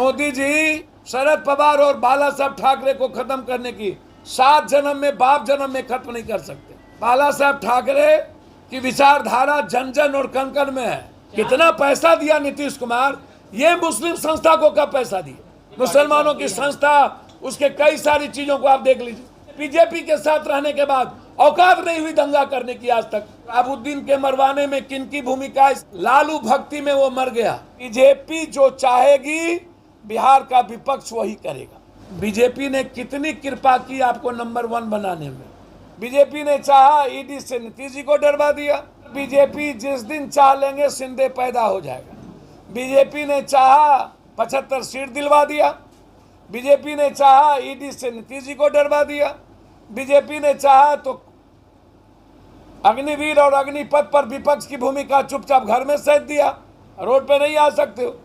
मोदी जी शरद पवार और बाला साहब ठाकरे को खत्म करने की 7 जन्म में बाप जन्म में खत्म नहीं कर सकते। बाला साहब ठाकरे की विचारधारा जन जन और कण कण में है। कितना पैसा दिया नीतीश कुमार, ये मुस्लिम संस्था को कब पैसा दिया? मुसलमानों की संस्था, उसके कई सारी चीजों को आप देख लीजिए। बीजेपी के साथ रहने के बाद औकात नहीं हुई दंगा करने की आज तक। अलाउद्दीन के मरवाने में किनकी भूमिका? लालू भक्ति में वो मर गया। बीजेपी जो चाहेगी बिहार का विपक्ष वही करेगा। बीजेपी ने कितनी कृपा की आपको नंबर 1 बनाने में। बीजेपी ने चाहा ईडी से नीतीश जी को डरवा दिया। बीजेपी जिस दिन चाह लेंगे सिंधे पैदा हो जाएगा। बीजेपी ने चाहा 75 सीट दिलवा दिया। बीजेपी ने चाहा ईडी से नीतीश जी को डरवा दिया। बीजेपी ने चाहा तो अग्निवीर और अग्निपथ पर विपक्ष की भूमिका चुपचाप घर में सैंध दिया, रोड पे नहीं आ सकते हो।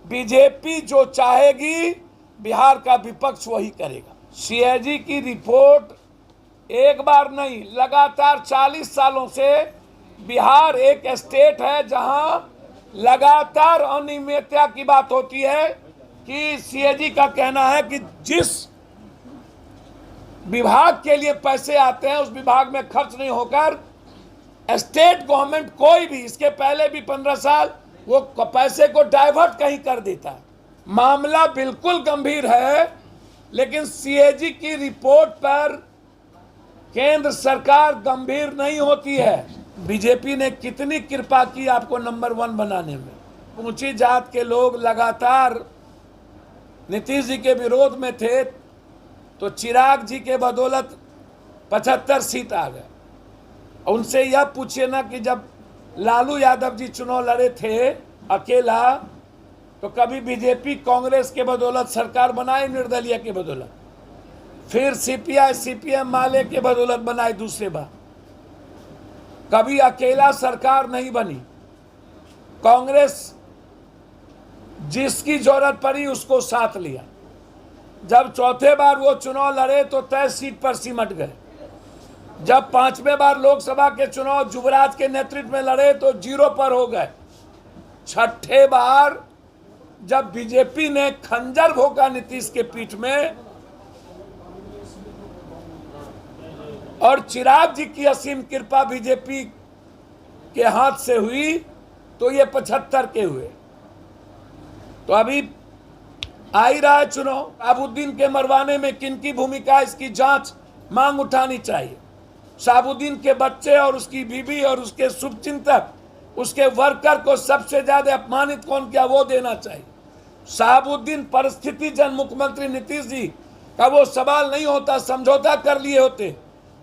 बीजेपी जो चाहेगी बिहार का विपक्ष वही करेगा। सीएजी की रिपोर्ट एक बार नहीं, लगातार 40 सालों से बिहार एक स्टेट है जहां लगातार अनियमितता की बात होती है कि सीएजी का कहना है कि जिस विभाग के लिए पैसे आते हैं उस विभाग में खर्च नहीं होकर स्टेट गवर्नमेंट कोई भी, इसके पहले भी 15 साल वो पैसे को डाइवर्ट कहीं कर देता है। मामला बिल्कुल गंभीर है, लेकिन सीएजी की रिपोर्ट पर केंद्र सरकार गंभीर नहीं होती है। बीजेपी ने कितनी कृपा की आपको नंबर 1 बनाने में। ऊंची जात के लोग लगातार नीतीश जी के विरोध में थे, तो चिराग जी के बदौलत 75 सीट आ गए। उनसे यह पूछिए ना कि जब लालू यादव जी चुनाव लड़े थे अकेला, तो कभी बीजेपी कांग्रेस के बदौलत सरकार बनाई, निर्दलीय के बदौलत, फिर सीपीआई सीपीएम माले के बदौलत बनाई दूसरे बार। कभी अकेला सरकार नहीं बनी। कांग्रेस जिसकी जरूरत पड़ी उसको साथ लिया। जब चौथे बार वो चुनाव लड़े तो तय सीट पर सिमट गए। जब 5वें बार लोकसभा के चुनाव युवराज के नेतृत्व में लड़े तो 0 पर हो गए। 6ठे बार जब बीजेपी ने खंजर भोंका नीतीश के पीठ में और चिराग जी की असीम कृपा बीजेपी के हाथ से हुई, तो ये 75 के हुए। तो अभी आ ही रहा है चुनाव। शहाबुद्दीन के मरवाने में किनकी भूमिका, इसकी जांच मांग उठानी चाहिए। शहाबुद्दीन के बच्चे और उसकी बीवी और उसके शुभचिंतक, उसके वर्कर को सबसे ज्यादा अपमानित कौन किया, वो देना चाहिए। शहाबुद्दीन परिस्थिति जन मुख्यमंत्री नीतीश जी का वो सवाल नहीं होता, समझौता कर लिए होते।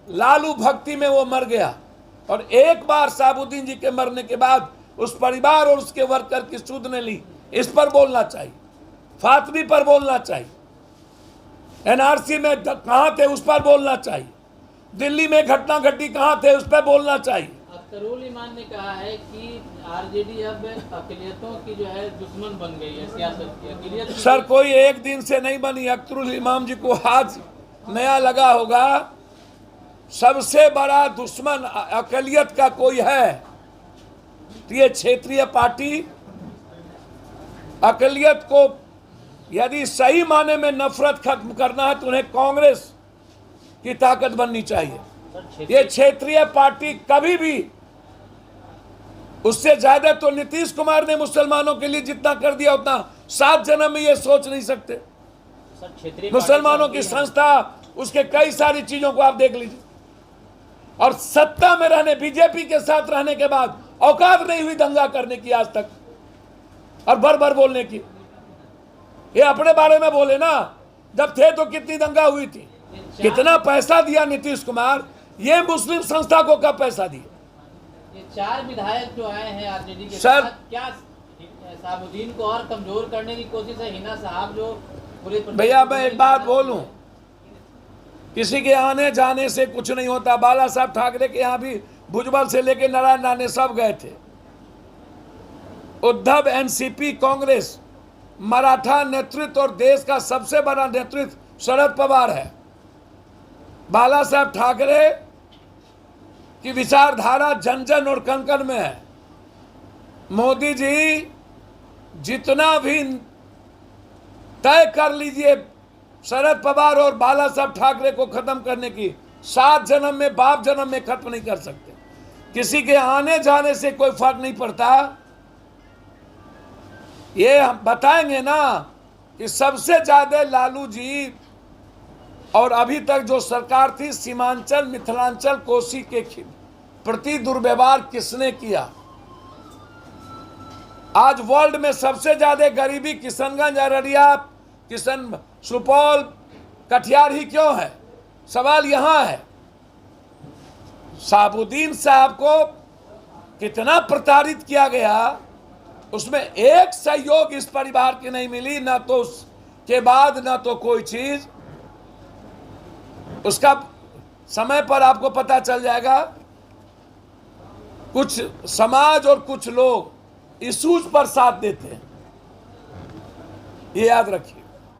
लालू भक्ति में वो मर गया, और एक बार शहाबुद्दीन जी के मरने के बाद उस परिवार और उसके वर्कर की सुध ने ली। इस पर बोलना चाहिए, फातमी पर बोलना चाहिए, एनआरसी में कहां थे उस पर बोलना चाहिए, दिल्ली में घटना घटी कहां थे उस पर बोलना चाहिए। अख्तरुल इमान ने कहा है कि आरजेडी अब अक़लियतों की जो है दुश्मन बन गई है, सियासत की अक़लियत। सर कोई एक दिन से नहीं बनी। अख्तरुल इमाम जी को आज नया लगा होगा। सबसे बड़ा दुश्मन अक़लियत का कोई है तो ये क्षेत्रीय पार्टी। अक़लियत को यदि सही माने में नफरत खत्म करना है तो उन्हें कांग्रेस की ताकत बननी चाहिए। ये क्षेत्रीय पार्टी कभी भी, उससे ज्यादा तो नीतीश कुमार ने मुसलमानों के लिए जितना कर दिया उतना 7 जन्म में ये सोच नहीं सकते। मुसलमानों की संस्था, उसके कई सारी चीजों को आप देख लीजिए। और सत्ता में रहने, बीजेपी के साथ रहने के बाद औकात नहीं हुई दंगा करने की आज तक, और भर बोलने की। ये अपने बारे में बोले ना, जब थे तो कितनी दंगा हुई थी। कितना पैसा दिया नीतीश कुमार, ये मुस्लिम संस्था को कब पैसा दिया? ये 4 विधायक जो आए हैं आरजेडी के सर, साथ, क्या शहाबुद्दीन को और कमजोर करने की कोशिश है? हिना साहब जो पूरे भैया मैं एक बात बोलूं, किसी के आने जाने से कुछ नहीं होता। बाला साहब ठाकरे के यहाँ भी भुजबल से लेके नारायण राणे सब गए थे। उद्धव, एनसीपी, कांग्रेस, मराठा नेतृत्व और देश का सबसे बड़ा नेतृत्व शरद पवार है। बाला साहब ठाकरे की विचारधारा जन जन और कण कण में है। मोदी जी जितना भी तय कर लीजिए शरद पवार और बाला साहब ठाकरे को खत्म करने की। 7 जन्म में, बाप जन्म में खत्म नहीं कर सकते। किसी के आने जाने से कोई फर्क नहीं पड़ता। ये हम बताएंगे ना कि सबसे ज्यादा लालू जी और अभी तक जो सरकार थी, सीमांचल, मिथिलांचल, कोसी के प्रति दुर्व्यवहार किसने किया। आज वर्ल्ड में सबसे ज्यादा गरीबी किशनगंज, अररिया, सुपौल, कटिहार ही क्यों है? सवाल यहां है। शहाबुद्दीन साहब को कितना प्रताड़ित किया गया, उसमें एक सहयोग इस परिवार की नहीं मिली, ना तो उसके बाद ना तो कोई चीज। उसका समय पर आपको पता चल जाएगा। कुछ समाज और कुछ लोग इशूज पर साथ देते हैं, ये याद रखिए।